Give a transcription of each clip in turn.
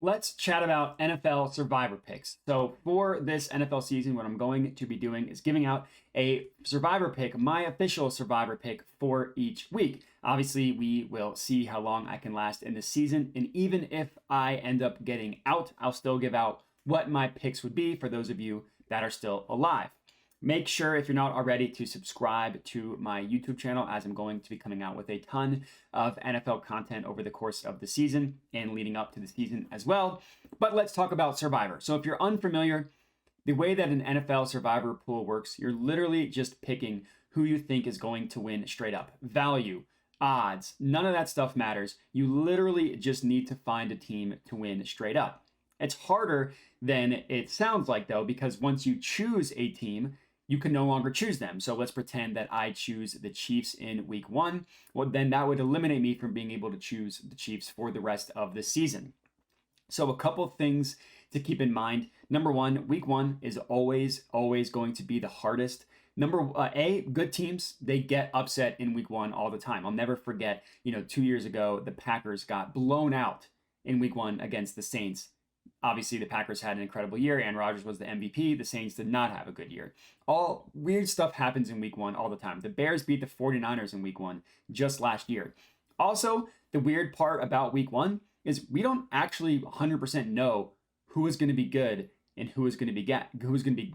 Let's chat about NFL survivor picks. So, for this NFL season, what I'm going to be doing is giving out a survivor pick, my official survivor pick for each week. Obviously, we will see how long I can last in the season. And even if I end up getting out, I'll still give out what my picks would be for those of you that are still alive. Make sure, if you're not already, to subscribe to my YouTube channel, as I'm going to be coming out with a ton of NFL content over the course of the season and leading up to the season as well. But let's talk about Survivor. So if you're unfamiliar, the way that an NFL Survivor pool works, you're literally just picking who you think is going to win straight up. Value, odds, none of that stuff matters. You literally just need to find a team to win straight up. It's harder than it sounds like, though, because once you choose a team, you can no longer choose them. So let's pretend that I choose the Chiefs in week one. Well, then that would eliminate me from being able to choose the Chiefs for the rest of the season. So a couple things to keep in mind. Number one, week one is always going to be the hardest. Good teams, they get upset in week one all the time. I'll never forget, 2 years ago, the Packers got blown out in week one against the Saints. Obviously, the Packers had an incredible year. Aaron Rodgers was the MVP. The Saints did not have a good year. All weird stuff happens in week one all the time. The Bears beat the 49ers in week one just last year. Also, the weird part about week one is we don't actually 100% know who is going to be good and who is going to be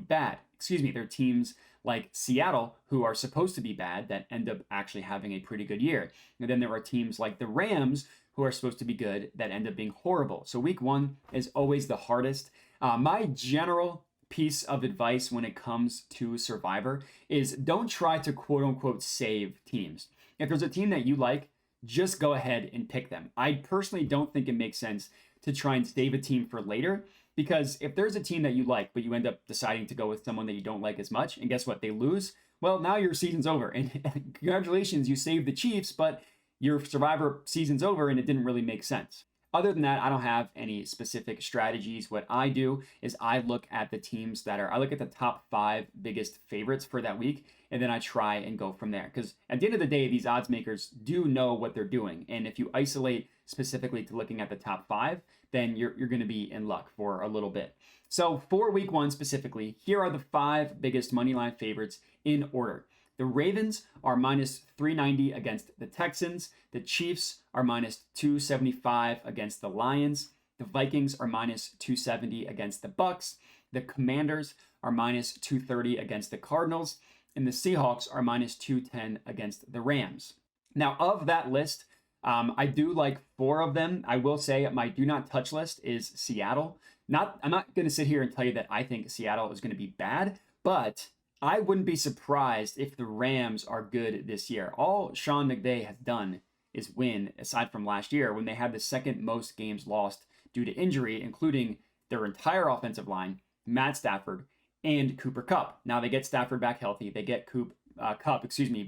bad. There are teams like Seattle who are supposed to be bad that end up actually having a pretty good year. And then there are teams like the Rams who are supposed to be good that end up being horrible. So week one is always the hardest. My general piece of advice when it comes to Survivor is don't try to quote unquote save teams. If there's a team that you like, just go ahead and pick them. I personally don't think it makes sense to try and save a team for later, because if there's a team that you like, but you end up deciding to go with someone that you don't like as much, and guess what? They lose. Well, now your season's over. And congratulations, you saved the Chiefs, but your Survivor season's over and it didn't really make sense. Other than that, I don't have any specific strategies. What I do is I look at the top 5 biggest favorites for that week, and then I try and go from there. Because at the end of the day, these odds makers do know what they're doing. And if you isolate specifically to looking at the top 5, then you're going to be in luck for a little bit. So for week one specifically, here are the 5 biggest moneyline favorites in order. The Ravens are minus 390 against the Texans. The Chiefs are minus 275 against the Lions. The Vikings are minus 270 against the Bucks. The Commanders are minus 230 against the Cardinals. And the Seahawks are minus 210 against the Rams. Now, of that list, I do like 4 of them. I will say my do not touch list is Seattle. I'm not going to sit here and tell you that I think Seattle is going to be bad, but I wouldn't be surprised if the Rams are good this year. All Sean McVay has done is win, aside from last year when they had the second most games lost due to injury, including their entire offensive line, Matt Stafford, and Cooper Kupp. Now they get Stafford back healthy. They get Kupp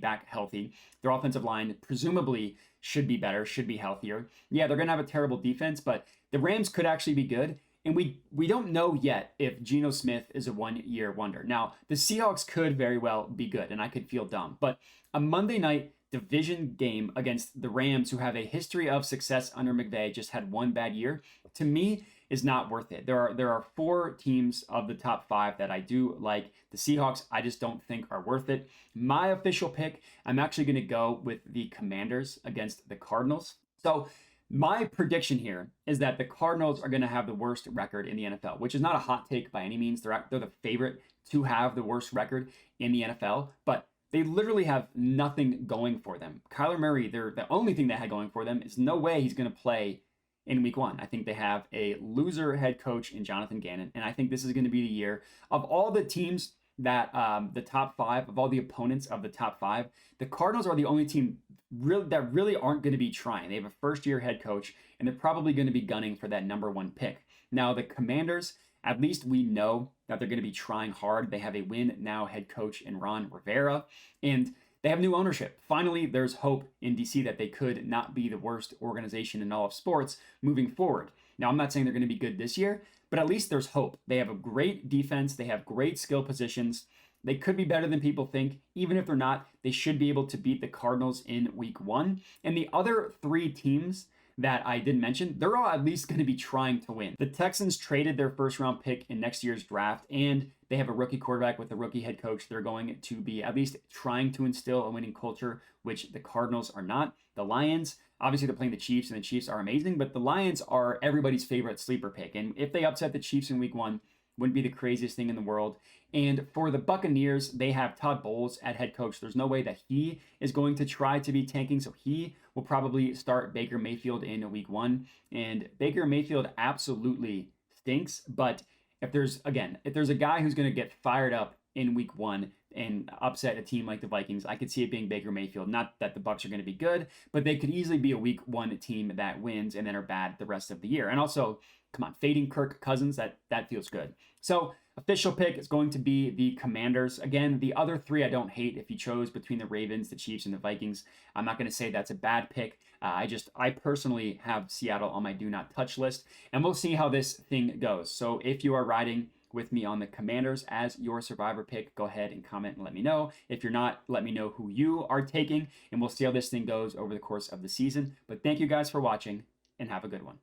back healthy. Their offensive line presumably should be better, should be healthier. Yeah, they're going to have a terrible defense, but the Rams could actually be good. And we don't know yet if Geno Smith is a one-year wonder. Now, the Seahawks could very well be good, and I could feel dumb. But a Monday night division game against the Rams, who have a history of success under McVay, just had one bad year, to me is not worth it. There are 4 teams of the top 5 that I do like. The Seahawks, I just don't think are worth it. My official pick, I'm actually going to go with the Commanders against the Cardinals. So my prediction here is that the Cardinals are going to have the worst record in the NFL, which is not a hot take by any means. They're the favorite to have the worst record in the NFL, but they literally have nothing going for them. Kyler Murray, the only thing they had going for them is no way he's going to play in week one. I think they have a loser head coach in Jonathan Gannon, and I think this is going to be the year of all the teams that the top 5, of all the opponents of the top 5, the Cardinals are the only team that really aren't going to be trying. They have a first-year head coach, and they're probably going to be gunning for that number 1 pick. Now, the Commanders, at least we know that they're going to be trying hard. They have a win-now head coach in Ron Rivera, and they have new ownership. Finally, there's hope in DC that they could not be the worst organization in all of sports moving forward. Now, I'm not saying they're going to be good this year, but at least there's hope. They have a great defense. They have great skill positions. They could be better than people think. Even if they're not, they should be able to beat the Cardinals in week one. And the other 3 teams that I didn't mention, they're all at least going to be trying to win. The Texans traded their first round pick in next year's draft, and they have a rookie quarterback with a rookie head coach. They're going to be at least trying to instill a winning culture, which the Cardinals are not. The Lions, obviously, they're playing the Chiefs, and the Chiefs are amazing, but the Lions are everybody's favorite sleeper pick. And if they upset the Chiefs in week one, wouldn't be the craziest thing in the world. And for the Buccaneers, they have Todd Bowles at head coach. There's no way that he is going to try to be tanking, so he will probably start Baker Mayfield in week one. And Baker Mayfield absolutely stinks, but if there's a guy who's going to get fired up in week one and upset a team like the Vikings, I could see it being Baker Mayfield. Not that the Bucs are going to be good, but they could easily be a week one team that wins and then are bad the rest of the year. And also, come on, fading Kirk Cousins, that feels good. So official pick is going to be the Commanders. Again, the other three I don't hate. If you chose between the Ravens, the Chiefs, and the Vikings, I'm not going to say that's a bad pick. I personally have Seattle on my do not touch list, and we'll see how this thing goes. So if you are riding with me on the Commanders as your survivor pick, go ahead and comment and let me know. If you're not, let me know who you are taking, and we'll see how this thing goes over the course of the season. But thank you guys for watching, and have a good one.